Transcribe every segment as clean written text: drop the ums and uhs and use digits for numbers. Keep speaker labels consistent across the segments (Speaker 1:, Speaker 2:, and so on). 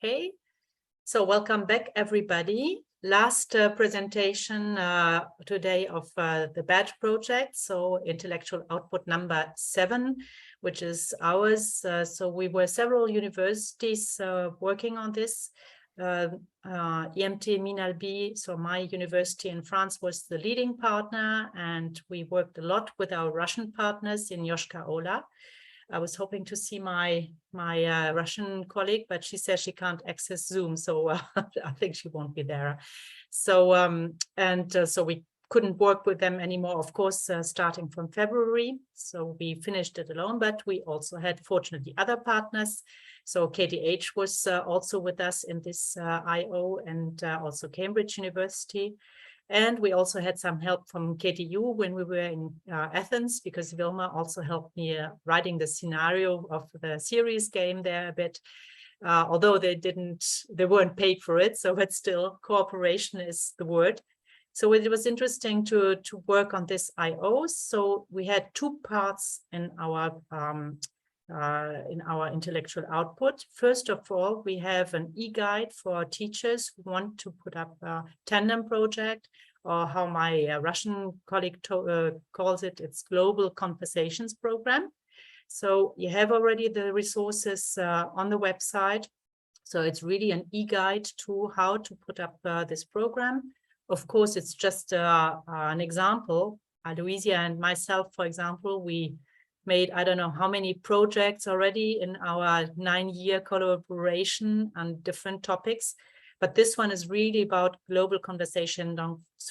Speaker 1: Okay, so welcome back, everybody. Last presentation today of the badge project, so intellectual output number 7, which is ours. So we were several universities working on this. IMT Minalbi, so my university in France, was the leading partner, and we worked a lot with our Russian partners in Yoshka Ola. I was hoping to see my Russian colleague, but she says she can't access Zoom, so I think she won't be there. So so we couldn't work with them anymore, of course, starting from February. So we finished it alone, but we also had, fortunately, other partners. So KTH was also with us in this IO, and also Cambridge University. And we also had some help from KTU when we were in Athens, because Vilma also helped me writing the scenario of the series game there a bit, although they weren't paid for it. So, but still, cooperation is the word. So it was interesting to work on this IO. So we had two parts in our intellectual output. First of all, we have an e-guide for teachers who want to put up a tandem project, or how my Russian colleague calls it, it's Global Conversations Program. So you have already the resources on the website. So it's really an e-guide to how to put up this program. Of course, it's just an example. Aloysia and myself, for example, we made, I don't know how many projects already in our 9-year collaboration on different topics. But this one is really about global conversation,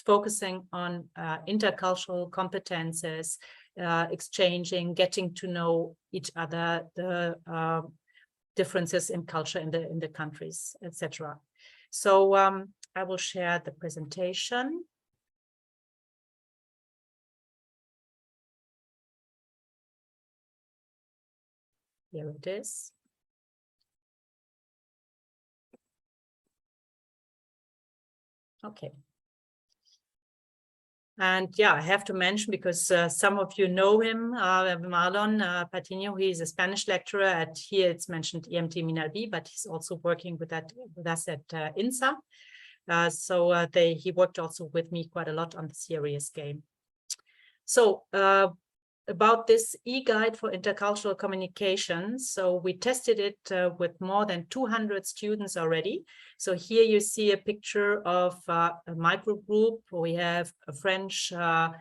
Speaker 1: focusing on intercultural competences, exchanging, getting to know each other, the differences in culture in the countries, etc. So I will share the presentation. Here it is. Okay. And yeah, I have to mention, because some of you know him, Marlon Patiño. He's a Spanish lecturer at, here it's mentioned IMT Minalbi, but he's also working with us at INSA. He worked also with me quite a lot on the serious game. So about this e-guide for intercultural communication. So we tested it with more than 200 students already. So here you see a picture of a micro group. We have a French, a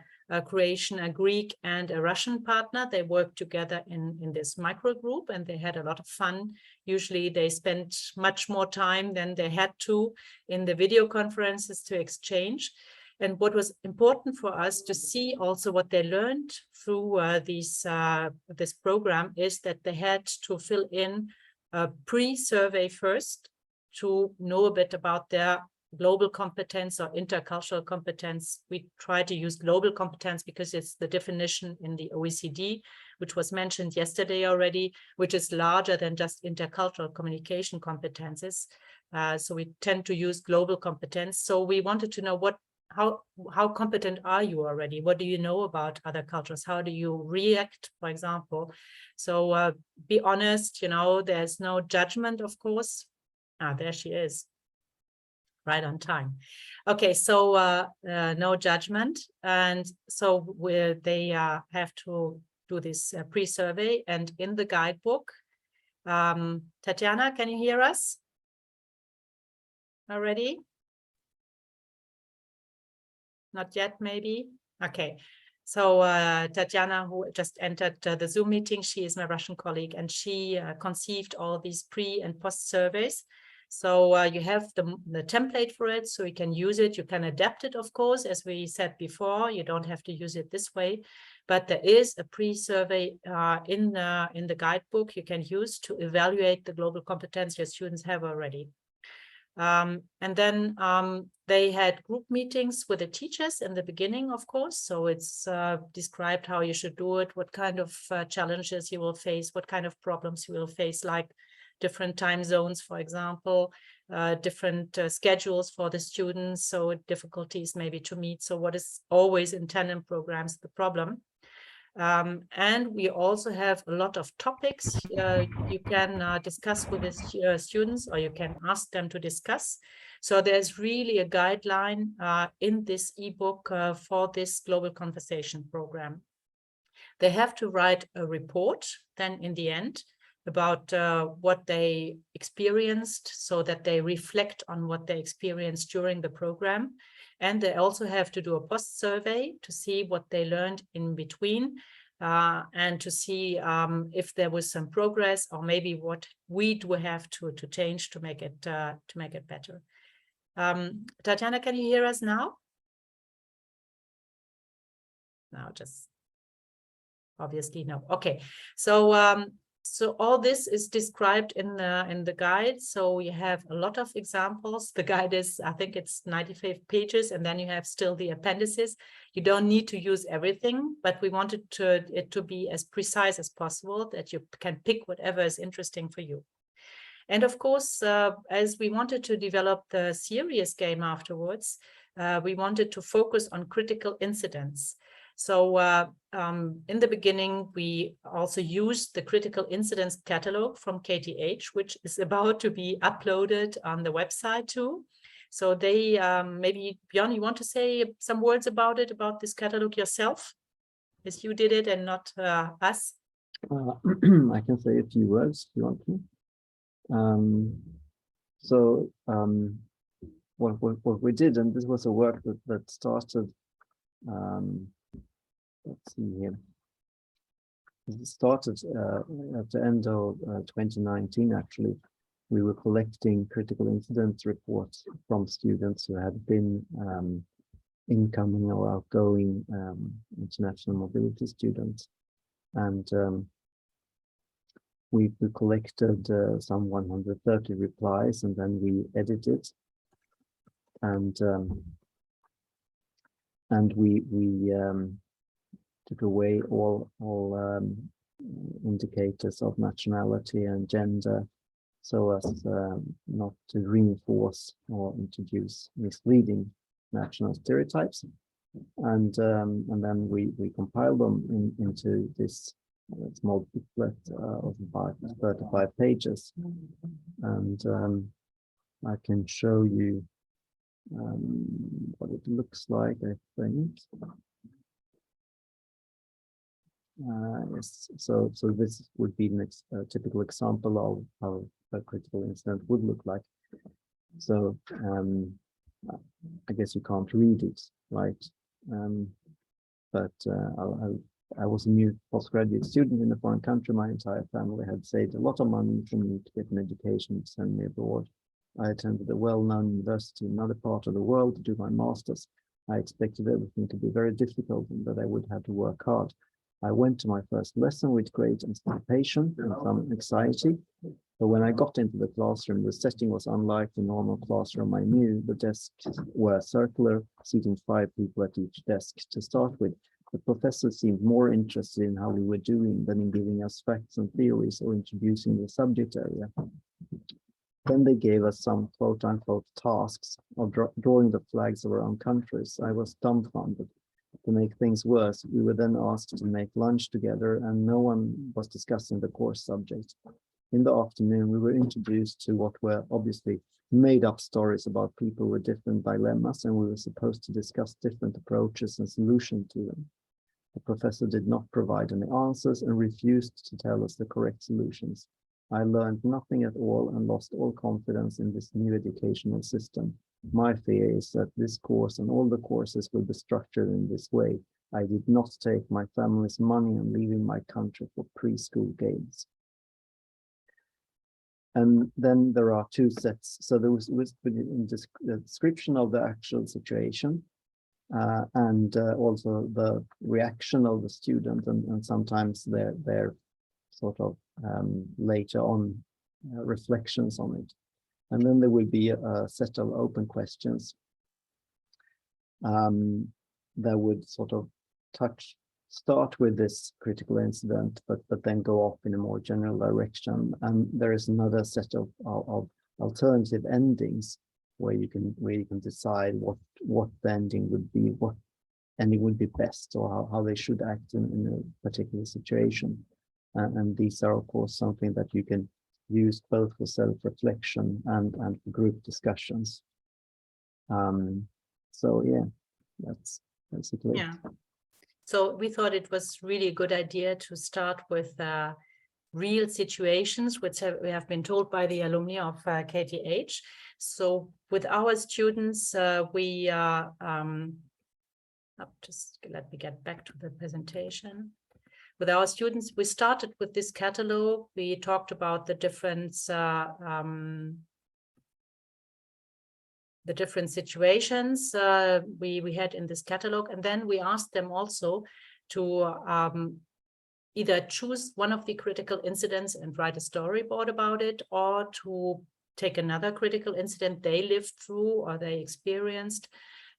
Speaker 1: Croatian, a Greek, and a Russian partner. They worked together in this micro group, and they had a lot of fun. Usually they spent much more time than they had to in the video conferences to exchange. And what was important for us to see also what they learned through this program is that they had to fill in a pre-survey first to know a bit about their global competence or intercultural competence. We try to use global competence because it's the definition in the OECD, which was mentioned yesterday already, which is larger than just intercultural communication competences. So we tend to use global competence. So we wanted to know how competent are you already? What do you know about other cultures? How do you react, for example? So be honest, there's no judgment, of course. There she is, right on time. Okay, so no judgment. And so they have to do this pre-survey. And in the guidebook, Tatiana, can you hear us already? Not yet, maybe? Okay. So Tatiana, who just entered the Zoom meeting, she is my Russian colleague, and she conceived all these pre and post surveys. So you have the template for it, so you can use it. You can adapt it, of course, as we said before. You don't have to use it this way, but there is a pre-survey in the guidebook you can use to evaluate the global competence your students have already. And then they had group meetings with the teachers in the beginning, of course. So it's described how you should do it, what kind of challenges you will face, what kind of problems you will face, like different time zones, for example, different schedules for the students, so difficulties maybe to meet. So what is always in tandem programs the problem. And we also have a lot of topics you can discuss with the students, or you can ask them to discuss. So there's really a guideline in this ebook for this global conversation program. They have to write a report then in the end about what they experienced, so that they reflect on what they experienced during the program. And they also have to do a post survey to see what they learned in between, and to see if there was some progress, or maybe what we do have to change to make it better. Tatjana, can you hear us now? No, just obviously no. Okay, so so all this is described in the guide. So you have a lot of examples. The guide is, I think it's 95 pages, and then you have still the appendices. You don't need to use everything, but we wanted it to be as precise as possible, that you can pick whatever is interesting for you. And of course, as we wanted to develop the serious game afterwards, we wanted to focus on critical incidents. So in the beginning, we also used the critical incidents catalog from KTH, which is about to be uploaded on the website too. So they, maybe Björn, you want to say some words about it, about this catalog yourself, as you did it and not us?
Speaker 2: I can say a few words if you want to. What we did, and this was a work that started, let's see here. It started at the end of 2019, actually. We were collecting critical incidents reports from students who had been incoming or outgoing international mobility students. And we collected some 130 replies, and then we edited, and we took away all indicators of nationality and gender, so as not to reinforce or introduce misleading national stereotypes. And then we compiled them into this small booklet of about 35 pages, and I can show you what it looks like, I think. Yes, so this would be the typical example of how a critical incident would look like. So I guess you can't read it, right? But I was a new postgraduate student in a foreign country. My entire family had saved a lot of money for me to get an education to send me abroad. I attended a well-known university in another part of the world to do my master's. I expected everything to be very difficult and that I would have to work hard. I went to my first lesson with great anticipation and some anxiety. But when I got into the classroom, the setting was unlike the normal classroom I knew. The desks were circular, seating 5 people at each desk. To start with, the professor seemed more interested in how we were doing than in giving us facts and theories or introducing the subject area. Then they gave us some quote-unquote tasks of drawing the flags of our own countries. I was dumbfounded. To make things worse, we were then asked to make lunch together, and no one was discussing the course subject. In the afternoon, we were introduced to what were obviously made-up stories about people with different dilemmas, and we were supposed to discuss different approaches and solutions to them. The professor did not provide any answers and refused to tell us the correct solutions. I learned nothing at all and lost all confidence in this new educational system. My fear is that this course and all the courses will be structured in this way. I did not take my family's money and leaving my country for preschool games. And then there are 2 sets. So there was the description of the actual situation, and also the reaction of the student, and sometimes their sort of later on reflections on it. And then there will be a set of open questions that would sort of start with this critical incident, but then go off in a more general direction. And there is another set of alternative endings where you can decide what the ending would be, and it would be best, or how they should act in a particular situation. And these are, of course, something that you can use both for self-reflection and for group discussions. So yeah, that's basically
Speaker 1: Yeah. So we thought it was really a good idea to start with real situations, which we have been told by the alumni of KTH. So with our students, just let me get back to the presentation. With our students, we started with this catalog. We talked about the different situations we had in this catalog, and then we asked them also to either choose one of the critical incidents and write a storyboard about it, or to take another critical incident they lived through or they experienced.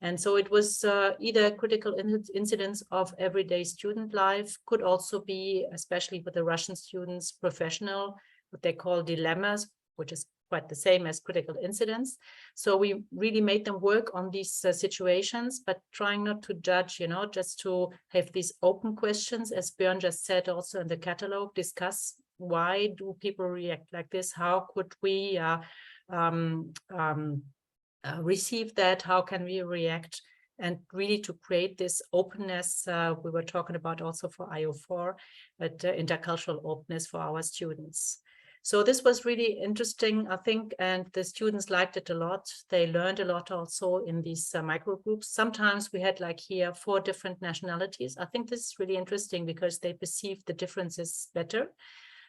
Speaker 1: And so it was either critical incidents of everyday student life, could also be, especially with the Russian students, professional, what they call dilemmas, which is quite the same as critical incidents. So we really made them work on these situations, but trying not to judge, just to have these open questions, as Björn just said also in the catalog, discuss why do people react like this? How could we receive that? How can we react? And really to create this openness we were talking about also for IO4, but intercultural openness for our students. So this was really interesting, I think, and the students liked it a lot. They learned a lot also in these micro groups. Sometimes we had like here 4 different nationalities. I think this is really interesting because they perceived the differences better.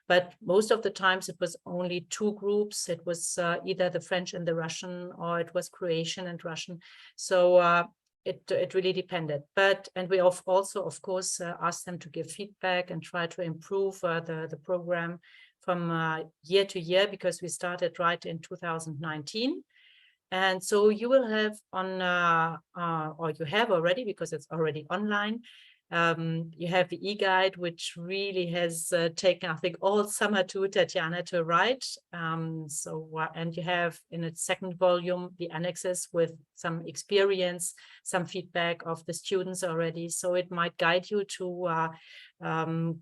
Speaker 1: But most of the times it was only 2 groups. It was either the French and the Russian, or it was Croatian and Russian. So it really depended. And we also, of course, asked them to give feedback and try to improve the program from year to year, because we started right in 2019. And so you will have on, or you have already, because it's already online, you have the e-guide, which really has taken, I think, all summer to Tatiana to write. And you have in its second volume the annexes with some experience, some feedback of the students already. So it might guide you to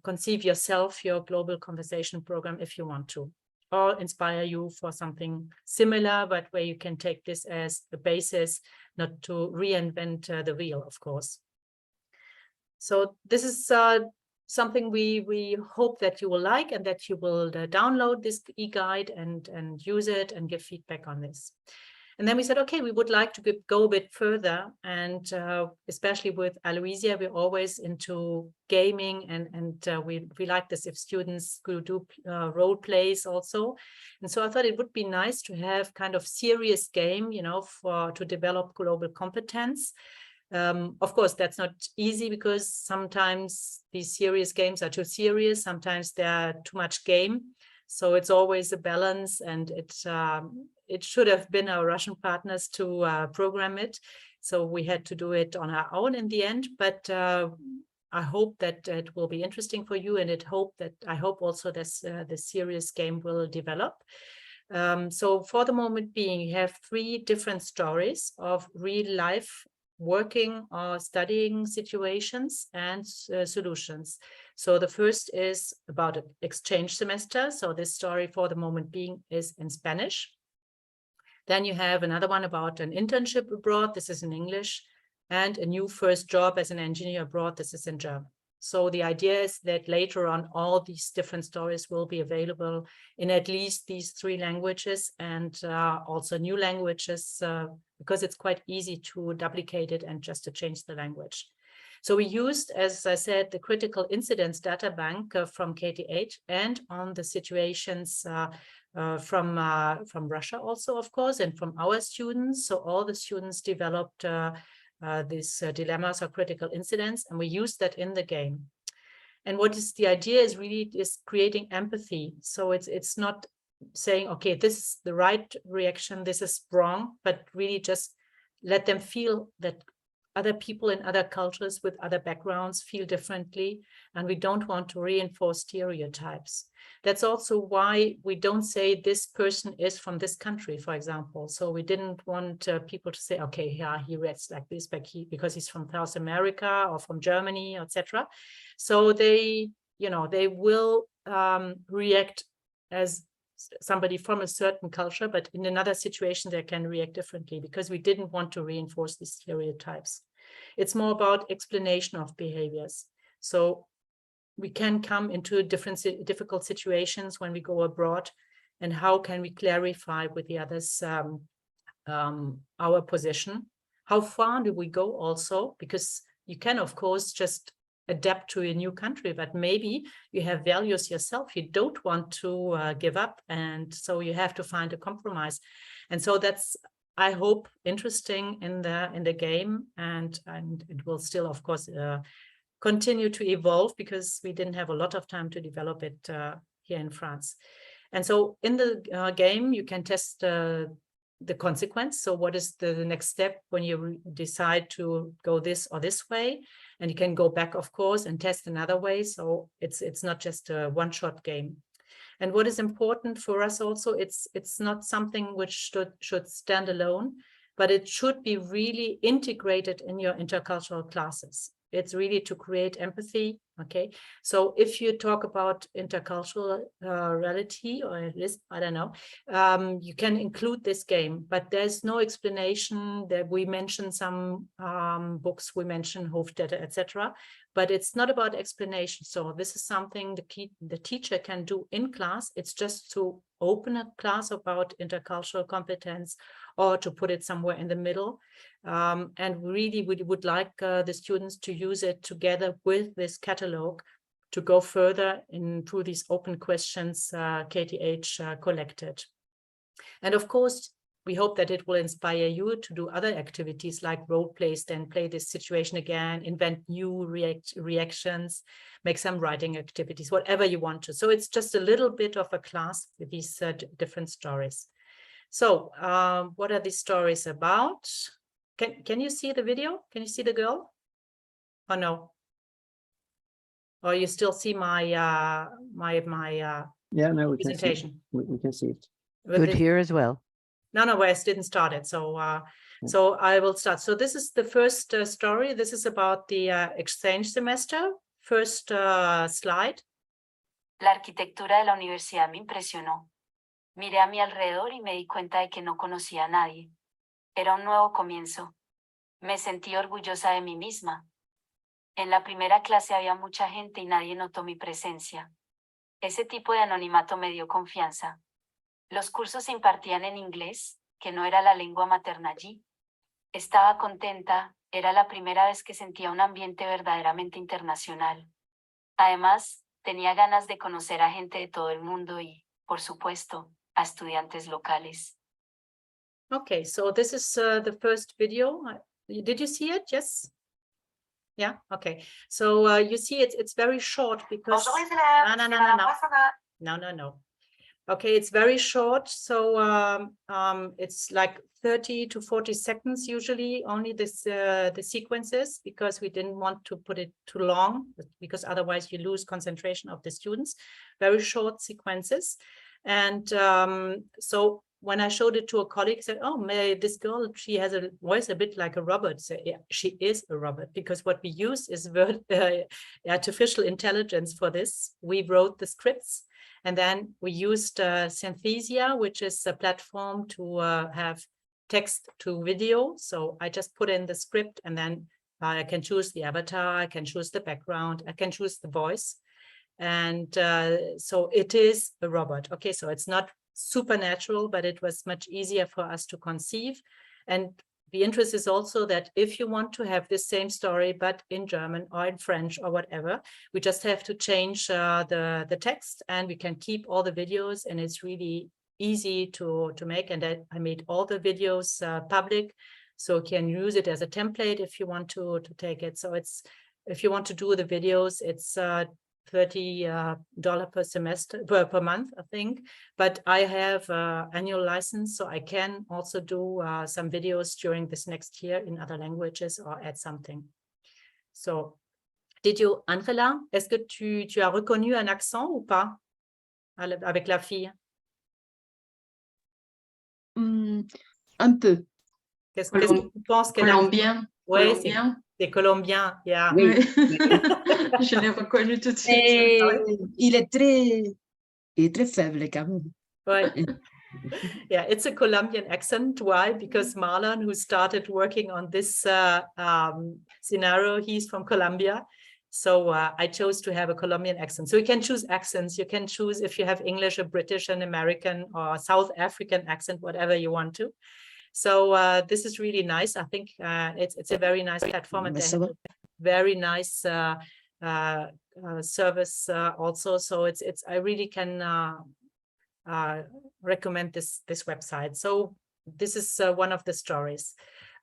Speaker 1: conceive yourself your global conversation program if you want to, or inspire you for something similar, but where you can take this as the basis, not to reinvent the wheel, of course. So this is something we hope that you will like, and that you will download this e-guide and use it and give feedback on this. And then we said, okay, we would like to go a bit further. And especially with Aloysia, we're always into gaming, and we like this if students could do role plays also. And so I thought it would be nice to have kind of serious game, to develop global competence. Of course, that's not easy, because sometimes these serious games are too serious. Sometimes they're too much game. So it's always a balance, and it should have been our Russian partners to program it. So we had to do it on our own in the end. But I hope that it will be interesting for you, and I hope also that the serious game will develop. So for the moment being, you have 3 different stories of real life working or studying situations and solutions. So the first is about an exchange semester. So this story for the moment being is in Spanish. Then you have another one about an internship abroad. This is in English. And a new first job as an engineer abroad. This is in German. So the idea is that later on, all these different stories will be available in at least these 3 languages, and also new languages, because it's quite easy to duplicate it and just to change the language. So we used, as I said, the critical incidents data bank from KTH, and on the situations from Russia also, of course, and from our students. So all the students developed these dilemmas or critical incidents, and we use that in the game. And what is the idea is really creating empathy. So it's not saying, okay, this is the right reaction, this is wrong, but really just let them feel that other people in other cultures with other backgrounds feel differently, and we don't want to reinforce stereotypes. That's also why we don't say this person is from this country, for example. So we didn't want people to say, okay, yeah, he reacts like this because he's from South America or from Germany, etc. So they, you know, they will react as somebody from a certain culture, but in another situation they can react differently, because we didn't want to reinforce these stereotypes. It's more about explanation of behaviors. So we can come into difficult situations when we go abroad, and how can we clarify with the others our position? How far do we go also? Because you can, of course, just adapt to a new country, but maybe you have values yourself you don't want to give up, and so you have to find a compromise. And so that's, I hope, interesting in the game, and it will still, of course, continue to evolve, because we didn't have a lot of time to develop it here in France. And so in the game you can test the consequence. So what is the next step when you decide to go this or this way? And you can go back, of course, and test another way. So it's not just a one-shot game. And what is important for us also, it's not something which should stand alone, but it should be really integrated in your intercultural classes. It's really to create empathy. Okay, so if you talk about intercultural reality, or at least, I don't know, you can include this game, but there's no explanation. That we mentioned some books, we mentioned Hofstede, etc., but it's not about explanation. So this is something the teacher can do in class. It's just to open a class about intercultural competence, or to put it somewhere in the middle. And really, we would like the students to use it together with this catalog to go further through these open questions KTH collected. And of course, we hope that it will inspire you to do other activities like role plays, then play this situation again, invent new reactions, make some writing activities, whatever you want to. So it's just a little bit of a class with these different stories. So what are these stories about? Can you see the video? Can you see the girl? Or no? Or you still see my yeah, no, we presentation?
Speaker 2: We can see it.
Speaker 3: Good here as well.
Speaker 1: No, Wes didn't start it. So so I will start. So this is the first story. This is about the exchange semester. First slide.
Speaker 4: La arquitectura de la universidad me impresionó. Miré a mi alrededor y me di cuenta de que no conocía a nadie. Era un nuevo comienzo. Me sentí orgullosa de mí misma. En la primera clase había mucha gente y nadie notó mi presencia. Ese tipo de anonimato me dio confianza. Los cursos se impartían en inglés, que no era la lengua materna allí. Estaba contenta, era la primera vez que sentía un ambiente verdaderamente internacional. Además, tenía ganas de conocer a gente de todo el mundo y, por supuesto, a estudiantes locales.
Speaker 1: Okay, so this is the first video. Did you see it? Yes. Yeah. Okay. So you see it's very short because no. Okay, it's very short. So it's like 30 to 40 seconds usually, only the sequences, because we didn't want to put it too long, because otherwise you lose concentration of the students. Very short sequences. And so when I showed it to a colleague, said, oh, this girl, she has a voice a bit like a robot. So yeah, she is a robot, because what we use is artificial intelligence for this. We wrote the scripts, and then we used Synthesia, which is a platform to have text to video. So I just put in the script, and then I can choose the avatar, I can choose the background, I can choose the voice. And so it is a robot. Okay, so it's not supernatural, but it was much easier for us to conceive. And the interest is also that if you want to have this same story, but in German or in French or whatever, we just have to change the text, and we can keep all the videos, and it's really easy to make. And I made all the videos public, so you can use it as a template if you want to take it. So it's, if you want to do the videos, it's $30 per semester, per month, I think. But I have an annual license, so I can also do some videos during this next year in other languages or add something. So, did you, Angela, est-ce que tu as reconnu un accent ou pas avec la fille?
Speaker 3: Un peu.
Speaker 1: Qu'est-ce que tu penses qu'elle a?
Speaker 3: Colombien.
Speaker 1: Oui,
Speaker 3: Colombien.
Speaker 1: c'est colombien, yeah.
Speaker 3: Oui. Je l'ai reconnu tout de suite.
Speaker 1: Et
Speaker 3: il est très faible quand même.
Speaker 1: Ouais. Yeah, it's a Colombian accent. Why? Because Marlon, who started working on this scenario, he's from Colombia. So I chose to have a Colombian accent. So you can choose accents. You can choose if you have English, or British, and American, or South African accent, whatever you want to. So this is really nice. I think it's a very nice platform, and they have a very nice service also. So I really can recommend this website. So this is one of the stories.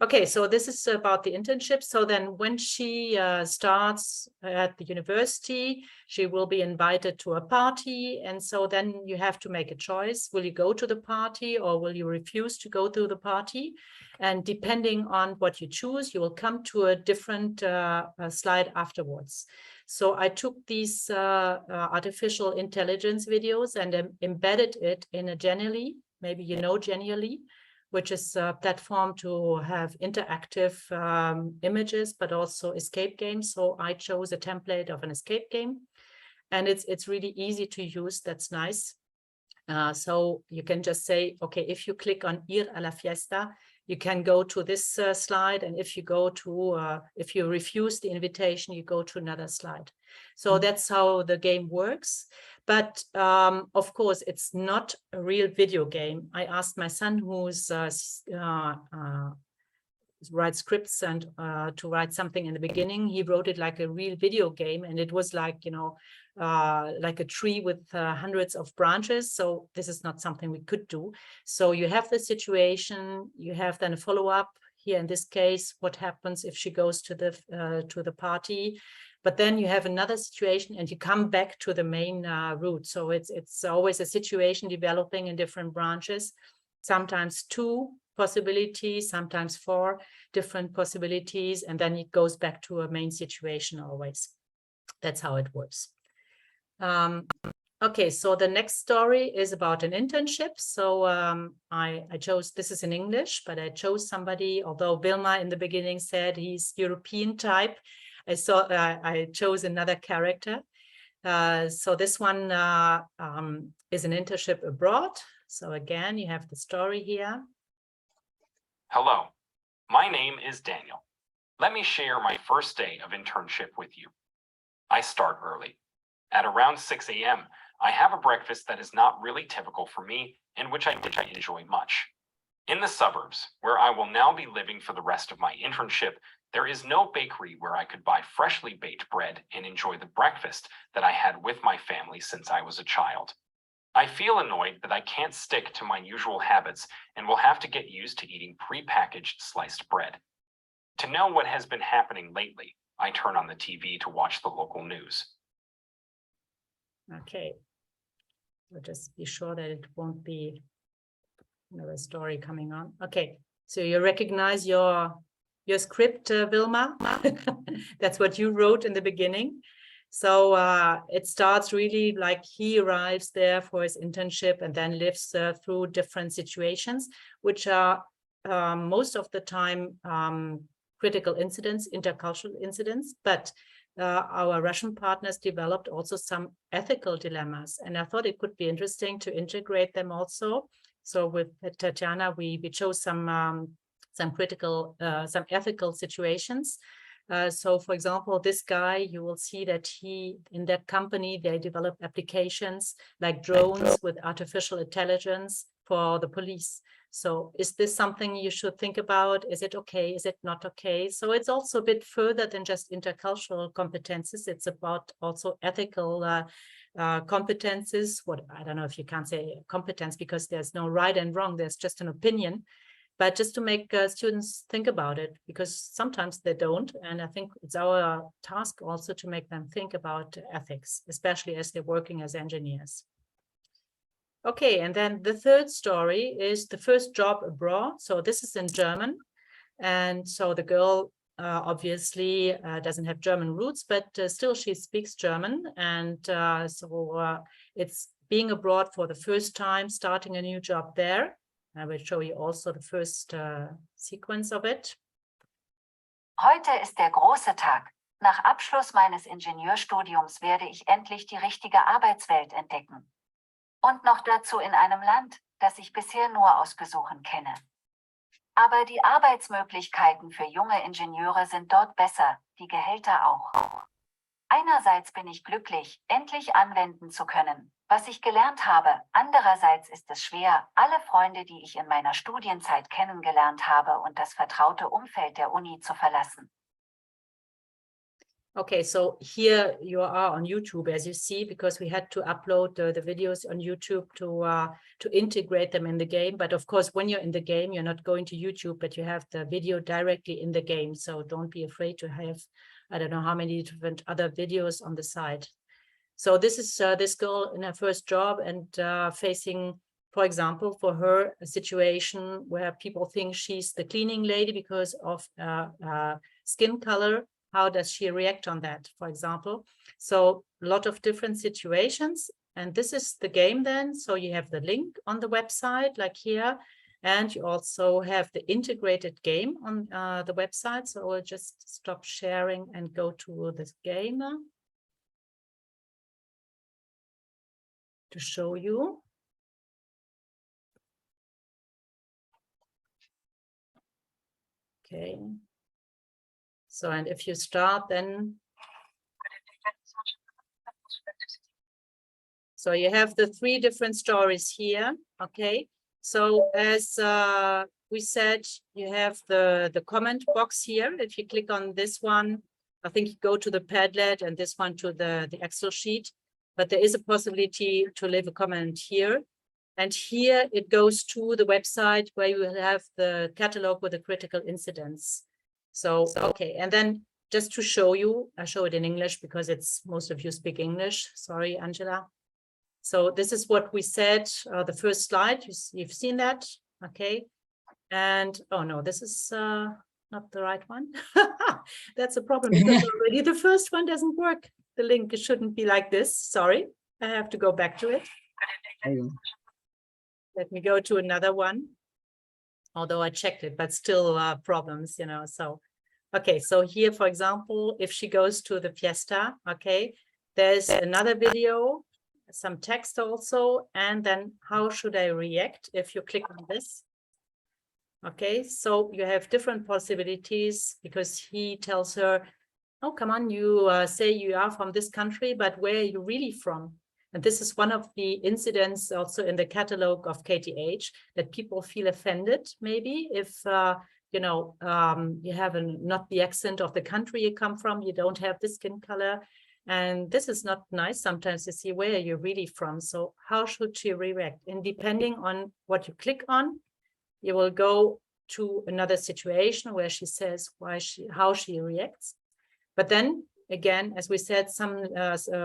Speaker 1: Okay, so this is about the internship. So then when she starts at the university, she will be invited to a party. And so then you have to make a choice. Will you go to the party or will you refuse to go to the party? And depending on what you choose, you will come to a different slide afterwards. So I took these artificial intelligence videos and embedded it in a Genially, maybe you know Genially, which is a platform to have interactive images, but also escape games. So I chose a template of an escape game, and it's really easy to use. That's nice. So you can just say, okay, if you click on Ir a la fiesta, you can go to this slide. And if you go to, if you refuse the invitation, you go to another slide. So that's how the game works. But of course, it's not a real video game. I asked my son, who's write scripts and to write something in the beginning. He wrote it like a real video game, and it was like, you know, like a tree with hundreds of branches. So this is not something we could do. So you have the situation, you have then a follow-up here. In this case, what happens if she goes to the party? But then you have another situation and you come back to the main route. So it's always a situation developing in different branches, sometimes 2 possibilities, sometimes 4 different possibilities, and then it goes back to a main situation always. That's how it works. Okay, so the next story is about an internship. So I chose, this is in English, but I chose somebody, although Vilma in the beginning said he's European type, I chose another character. So this one is an internship abroad. So again, you have the story here.
Speaker 5: Hello, my name is Daniel. Let me share my first day of internship with you. I start early. At around 6 a.m., I have a breakfast that is not really typical for me and which I enjoy much. In the suburbs, where I will now be living for the rest of my internship, there is no bakery where I could buy freshly baked bread and enjoy the breakfast that I had with my family since I was a child. I feel annoyed that I can't stick to my usual habits and will have to get used to eating pre-packaged sliced bread. To know what has been happening lately, I turn on the TV to watch the local news.
Speaker 1: Okay, so just be sure that it won't be another story coming on. Okay, so you recognize your script, Vilma. That's what you wrote in the beginning. So it starts really like he arrives there for his internship and then lives through different situations, which are most of the time critical incidents, intercultural incidents, but our Russian partners developed also some ethical dilemmas. And I thought it could be interesting to integrate them also. So with Tatiana, we chose some critical, some ethical situations. So for example, this guy, you will see that in that company, they develop applications like drones with artificial intelligence for the police. So is this something you should think about? Is it okay? Is it not okay? So it's also a bit further than just intercultural competences. It's about also ethical competences. What, I don't know if you can't say competence because there's no right and wrong. There's just an opinion. but just to make students think about it, because sometimes they don't. And I think it's our task also to make them think about ethics, especially as they're working as engineers. Okay, and then the third story is the first job abroad. So this is in German. And so the girl obviously doesn't have German roots, but still she speaks German. And it's being abroad for the first time, starting a new job there. I will show you also the first sequence of it.
Speaker 4: Heute ist der große Tag. Nach Abschluss meines Ingenieurstudiums werde ich endlich die richtige Arbeitswelt entdecken. Und noch dazu in einem Land, das ich bisher nur aus Besuchen kenne. Aber die Arbeitsmöglichkeiten für junge Ingenieure sind dort besser, die Gehälter auch. Einerseits bin ich glücklich, endlich anwenden zu können, was ich gelernt habe. Andererseits ist es schwer, alle Freunde, die ich in meiner Studienzeit kennengelernt habe, und das vertraute Umfeld der Uni zu verlassen.
Speaker 1: Okay, so here you are on YouTube, as you see, because we had to upload the videos on YouTube to integrate them in the game. But of course, when you're in the game, you're not going to YouTube, but you have the video directly in the game. So don't be afraid to have, I don't know how many different other videos on the side. So this is this girl in her first job and facing, for example, for her, a situation where people think she's the cleaning lady because of skin color. How does she react on that, for example? So a lot of different situations. And this is the game then. So you have the link on the website, like here. And you also have the integrated game on the website. So we'll just stop sharing and go to this game now to show you. Okay. So, and if you start, then, so you have the 3 different stories here. Okay. So as we said, you have the comment box here. If you click on this one, I think you go to the Padlet and this one to the Excel sheet, but there is a possibility to leave a comment here. And here it goes to the website where you will have the catalog with the critical incidents. So, okay, and then just to show you, I show it in English because it's most of you speak English. Sorry, Angela. So this is what we said, the first slide, you've seen that, okay. And, oh no, this is not the right one. That's a problem because already the first one doesn't work. The link shouldn't be like this, sorry. I have to go back to it. Let me go to another one. Although I checked it, but still problems, you know, so. Okay, so here, for example, if she goes to the Fiesta, okay, there's another video, some text also, and then how should I react if you click on this? Okay, so you have different possibilities because he tells her, oh, come on, you say you are from this country, but where are you really from? And this is one of the incidents also in the catalog of KTH, that people feel offended, maybe, if, you know, you have not the accent of the country you come from, you don't have the skin color. And this is not nice sometimes to see where you're really from. So how should she react? And depending on what you click on, you will go to another situation where she says how she reacts. But then, again, as we said, some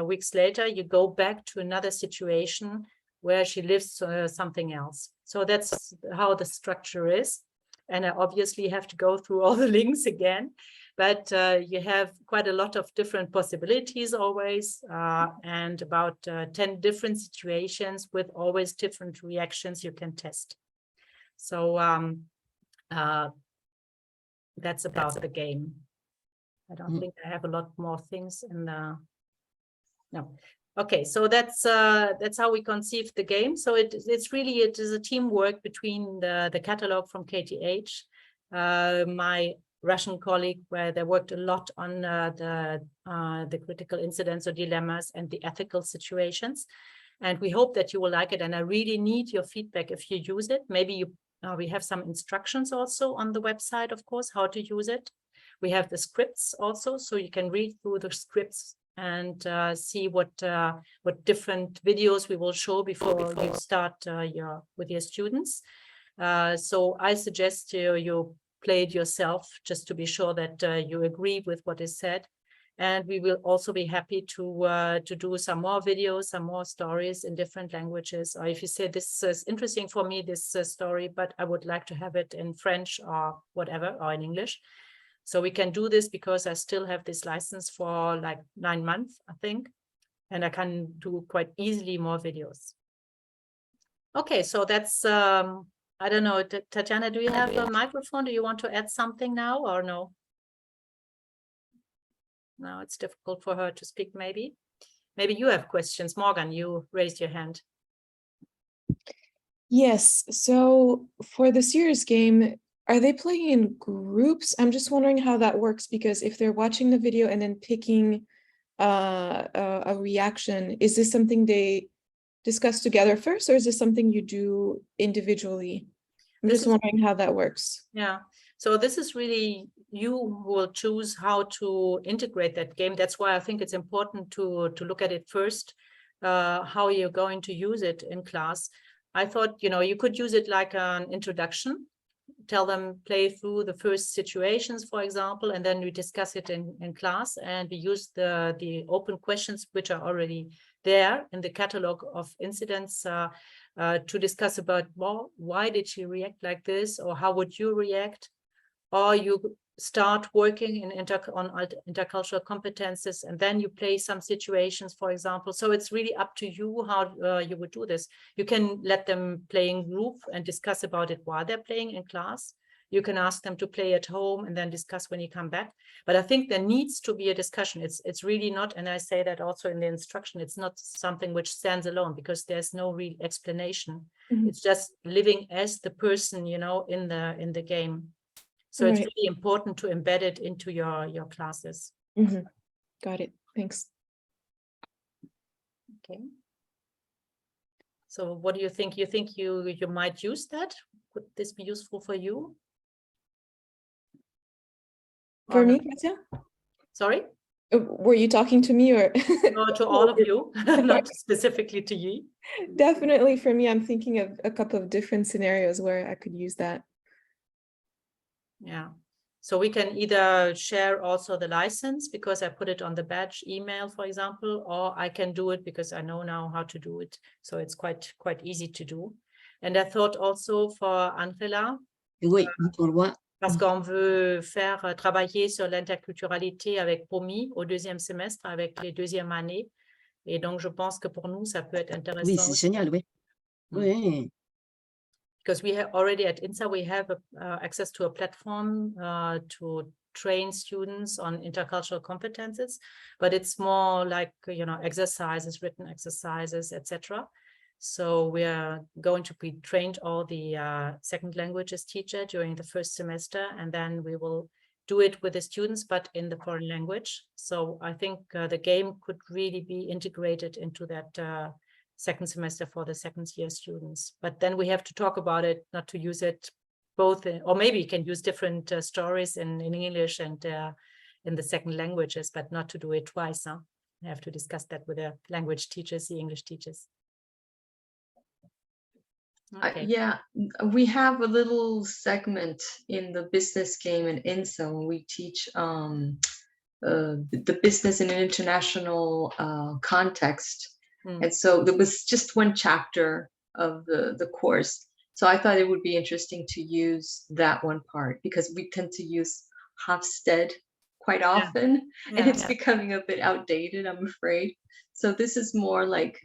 Speaker 1: weeks later, you go back to another situation where she lives something else. So that's how the structure is. And I obviously have to go through all the links again, but you have quite a lot of different possibilities always, and about 10 different situations with always different reactions you can test. So that's about the game. I don't think I have a lot more things in the, no. Okay, so that's how we conceive the game. So it is a teamwork between the catalog from KTH, my Russian colleague, where they worked a lot on the critical incidents or dilemmas and the ethical situations. And we hope that you will like it. And I really need your feedback if you use it. Maybe we have some instructions also on the website, of course, how to use it. We have the scripts also, so you can read through the scripts and see what different videos we will show before you start with your students. So I suggest you play it yourself just to be sure that you agree with what is said. And we will also be happy to do some more videos, some more stories in different languages. Or if you say this is interesting for me, this story, but I would like to have it in French or whatever, or in English. So we can do this because I still have this license for like 9 months, I think. And I can do quite easily more videos. Okay, so that's, I don't know, Tatiana, do you have a microphone? Do you want to add something now or no? No, it's difficult for her to speak, maybe. Maybe you have questions. Morgan, you raised your hand.
Speaker 6: Yes, so for the serious game, are they playing in groups? I'm just wondering how that works, because if they're watching the video and then picking a reaction, is this something they discuss together first, or is this something you do individually? I'm just wondering how that works.
Speaker 1: Yeah, so this is really, you will choose how to integrate that game. That's why I think it's important to look at it first, how you're going to use it in class. I thought, you could use it like an introduction, tell them play through the first situations, for example, and then we discuss it in class, and we use the open questions which are already there in the catalog of incidents to discuss about, well, why did she react like this, or how would you react? Or you start working on intercultural competences, and then you play some situations, for example. So it's really up to you how you would do this. You can let them play in group and discuss about it while they're playing in class. You can ask them to play at home and then discuss when you come back. But I think there needs to be a discussion. It's really not, and I say that also in the instruction, it's not something which stands alone, because there's no real explanation.
Speaker 6: Mm-hmm.
Speaker 1: It's just living as the person, in the game. So it's really important to embed it into your classes.
Speaker 6: Mm-hmm. Got it. Thanks.
Speaker 1: Okay. So what do you think? You think you might use that? Could this be useful for you?
Speaker 6: For me, Katja?
Speaker 1: Sorry?
Speaker 6: Were you talking to me or?
Speaker 1: No, to all of you, not specifically to you.
Speaker 6: Definitely for me, I'm thinking of a couple of different scenarios where I could use that.
Speaker 1: Yeah. So we can either share also the license, because I put it on the badge email, for example, or I can do it because I know now how to do it. So it's quite easy to do. And I thought also for Angela,
Speaker 3: Oui, pour moi.
Speaker 1: parce qu'on veut faire travailler sur l'interculturalité avec POMI au 2e semestre, avec les 2e années. Et donc, je pense que pour nous, ça peut être intéressant.
Speaker 3: Oui, c'est génial, oui. Oui.
Speaker 1: Because we have already at INSA, we have access to a platform to train students on intercultural competences, but it's more like, exercises, written exercises, etc. So we are going to be trained all the second languages teacher during the first semester, and then we will do it with the students, but in the foreign language. So I think the game could really be integrated into that second semester for the second year students. But then we have to talk about it, not to use it both, or maybe you can use different stories in English and in the second languages, but not to do it twice. Huh? I have to discuss that with the language teachers, the English teachers. Okay.
Speaker 7: Yeah, we have a little segment in the business game in INSA when we teach the business in an international context. And so there was just one chapter of the course. So I thought it would be interesting to use that one part, because we tend to use Hofstede quite often, and it's becoming a bit outdated, I'm afraid. So this is more like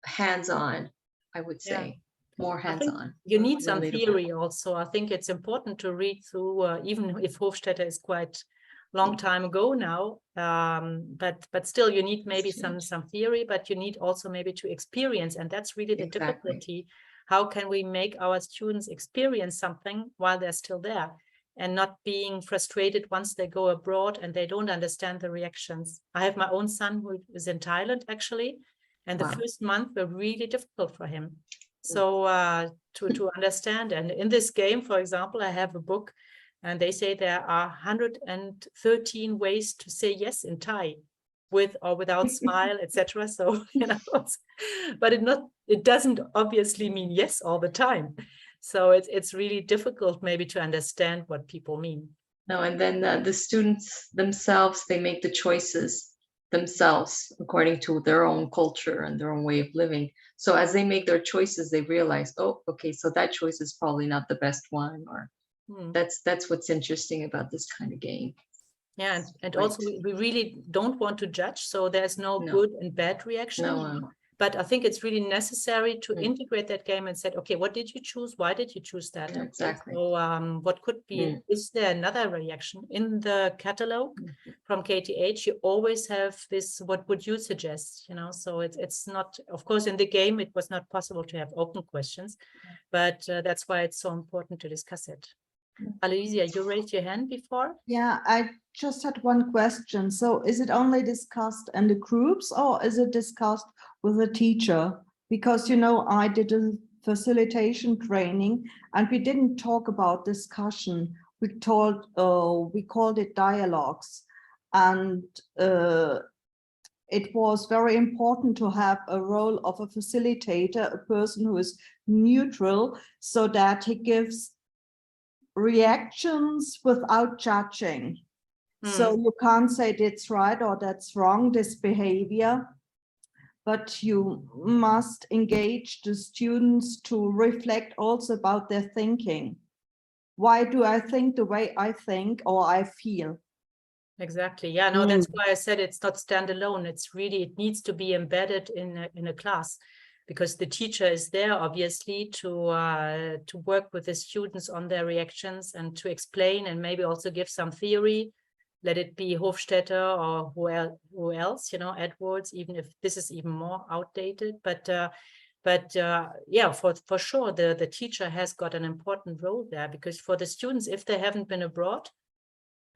Speaker 7: hands-on, I would say. More hands-on.
Speaker 1: You need some theory also. I think it's important to read through, even if Hofstede is quite long time ago now, but still you need maybe some theory, but you need also maybe to experience, and that's really the difficulty. How can we make our students experience something while they're still there, and not being frustrated once they go abroad and they don't understand the reactions? I have my own son who is in Thailand actually, and the first month were really difficult for him. So to understand, and in this game, for example, I have a book, and they say there are 113 ways to say yes in Thai, with or without smile, etc. So but it doesn't obviously mean yes all the time. So it's really difficult maybe to understand what people mean.
Speaker 7: No, and then the students themselves, they make the choices themselves according to their own culture and their own way of living. So as they make their choices, they realize, oh, okay, so that choice is probably not the best one, or that's what's interesting about this kind of game.
Speaker 1: Yeah, and
Speaker 7: Right.
Speaker 1: also we really don't want to judge, so there's no good and bad reaction.
Speaker 7: No,
Speaker 1: but I think it's really necessary to integrate that game and said, okay, what did you choose? Why did you choose that?
Speaker 7: exactly.
Speaker 1: So what could be, is there another reaction? In the catalog from KTH, you always have this, what would you suggest? You know, so it's not, of course, in the game, it was not possible to have open questions, but that's why it's so important to discuss it. Aloysia, you raised your hand before?
Speaker 8: Yeah, I just had one question. So is it only discussed in the groups, or is it discussed with the teacher? Because, you know, I did a facilitation training and we didn't talk about discussion. We called it dialogues. And it was very important to have a role of a facilitator, a person who is neutral, so that he gives reactions without judging. So you can't say that's right or that's wrong, this behavior, but you must engage the students to reflect also about their thinking. Why do I think the way I think or I feel?
Speaker 1: Exactly. Yeah, no, that's why I said it's not standalone. It's really, it needs to be embedded in a class, because the teacher is there, obviously, to work with the students on their reactions and to explain and maybe also give some theory. Let it be Hofstetter or who else, you know, Edwards, even if this is even more outdated. But yeah, for sure, the teacher has got an important role there, because for the students, if they haven't been abroad,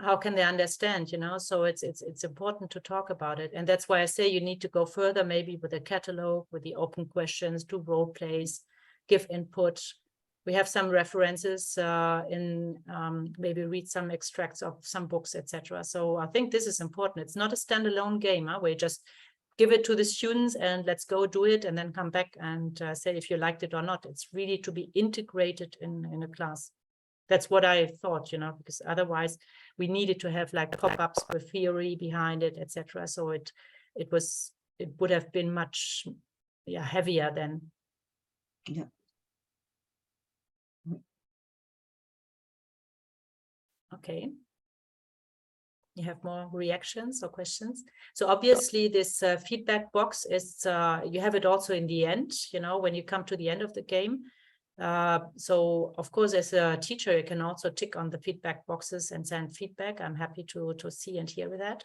Speaker 1: how can they understand, you know? So it's important to talk about it. And that's why I say you need to go further, maybe with a catalog, with the open questions, do role plays, give input. We have some references maybe read some extracts of some books, etc. So I think this is important. It's not a standalone game. Huh? We just give it to the students and let's go do it and then come back and say if you liked it or not. It's really to be integrated in a class. That's what I thought, you know, because otherwise we needed to have like pop-ups with theory behind it, etc. So it would have been much heavier then.
Speaker 3: Yeah.
Speaker 1: Okay. You have more reactions or questions? So obviously this feedback box is, you have it also in the end, you know, when you come to the end of the game. So of course, as a teacher, you can also tick on the feedback boxes and send feedback. I'm happy to see and hear that.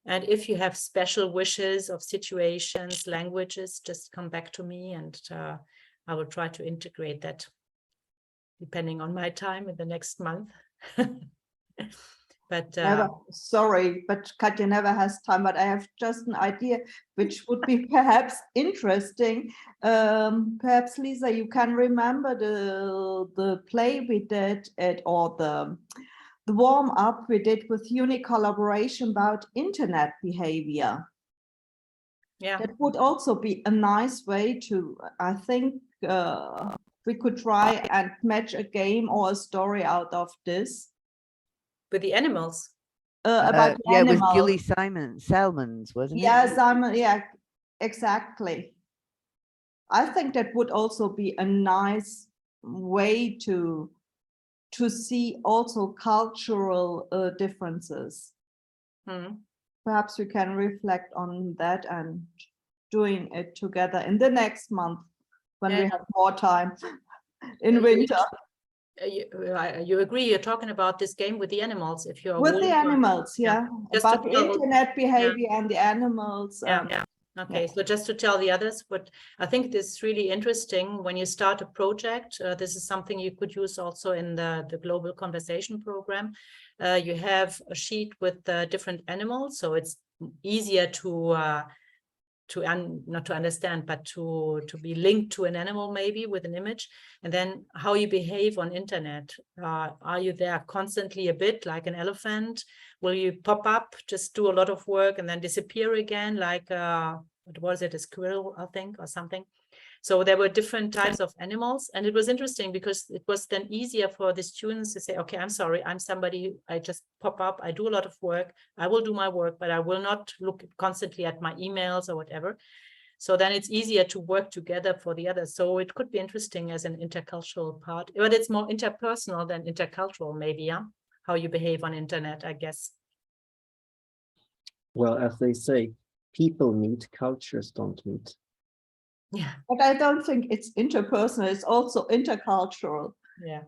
Speaker 1: And if you have special wishes of situations, languages, just come back to me and I will try to integrate that depending on my time in the next month. But
Speaker 8: sorry, but Katja never has time, but I have just an idea which would be perhaps interesting. Perhaps Lisa, you can remember the play we did or the warm-up we did with Uni Collaboration about internet behavior. Yeah, that would also be a nice way to, I think we could try and match a game or a story out of this.
Speaker 1: With the animals?
Speaker 8: About
Speaker 9: yeah,
Speaker 8: animals.
Speaker 9: with Julie Salmons, wasn't it?
Speaker 8: Yeah, Simon, yeah, exactly. I think that would also be a nice way to see also cultural differences. Perhaps we can reflect on that and doing it together in the next month when we have more time in winter.
Speaker 1: You agree, you're talking about this game with the animals, if you're
Speaker 8: with the animals, yeah. About the internet behavior and the animals.
Speaker 1: Okay, so just to tell the others, but I think this is really interesting when you start a project. This is something you could use also in the global conversation program. You have a sheet with different animals, so it's easier not to understand, but to be linked to an animal, maybe with an image, and then how you behave on internet. Are you there constantly a bit like an elephant? Will you pop up, just do a lot of work and then disappear again, like what was it, a squirrel, I think, or something? So there were different types of animals, and it was interesting because it was then easier for the students to say, okay, I'm sorry, I'm somebody, I just pop up, I do a lot of work, I will do my work, but I will not look constantly at my emails or whatever. So then it's easier to work together for the others. So it could be interesting as an intercultural part, but it's more interpersonal than intercultural, maybe, yeah? How you behave on internet, I guess.
Speaker 2: Well, as they say, people meet, cultures don't meet.
Speaker 1: Yeah.
Speaker 8: But I don't think it's interpersonal, it's also intercultural.
Speaker 1: Yeah.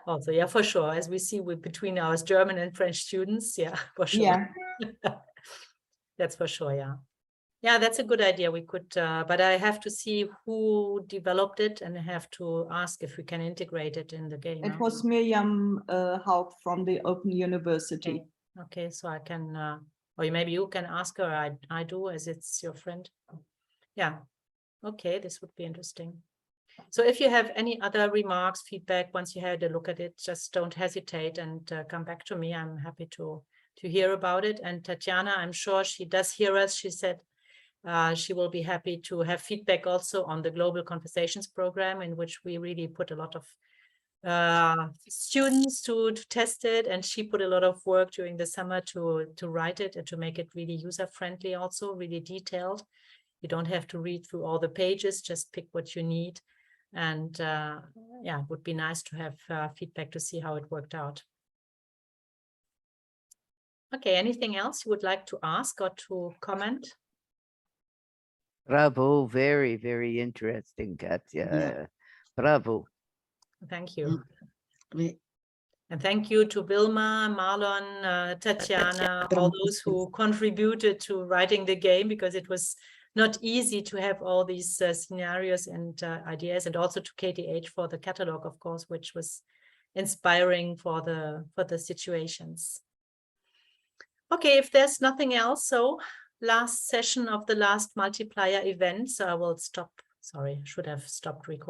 Speaker 1: Also, yeah, for sure. As we see with between our German and French students, yeah, for sure.
Speaker 8: Yeah.
Speaker 1: That's for sure, yeah. Yeah, that's a good idea. We could, but I have to see who developed it, and I have to ask if we can integrate it in the game.
Speaker 8: It was Miriam Haug from the Open University.
Speaker 1: Okay, so I can, or maybe you can ask her. I do, as it's your friend. Yeah. Okay, this would be interesting. So if you have any other remarks, feedback, once you had a look at it, just don't hesitate and come back to me. I'm happy to hear about it. And Tatiana, I'm sure she does hear us. She said she will be happy to have feedback also on the Global Conversations program, in which we really put a lot of students to test it. And she put a lot of work during the summer to write it and to make it really user-friendly, also really detailed. You don't have to read through all the pages, just pick what you need. And yeah, it would be nice to have feedback to see how it worked out. Okay, anything else you would like to ask or to comment?
Speaker 9: Bravo, very, very interesting, Katja.
Speaker 3: Yeah.
Speaker 9: Bravo.
Speaker 1: Thank you.
Speaker 3: We-
Speaker 1: And thank you to Vilma, Marlon, Tatiana, all those who contributed to writing the game, because it was not easy to have all these scenarios and ideas, and also to KTH for the catalog, of course, which was inspiring for the situations. Okay, if there's nothing else, so last session of the last multiplier event, so I will stop. Sorry, should have stopped recording.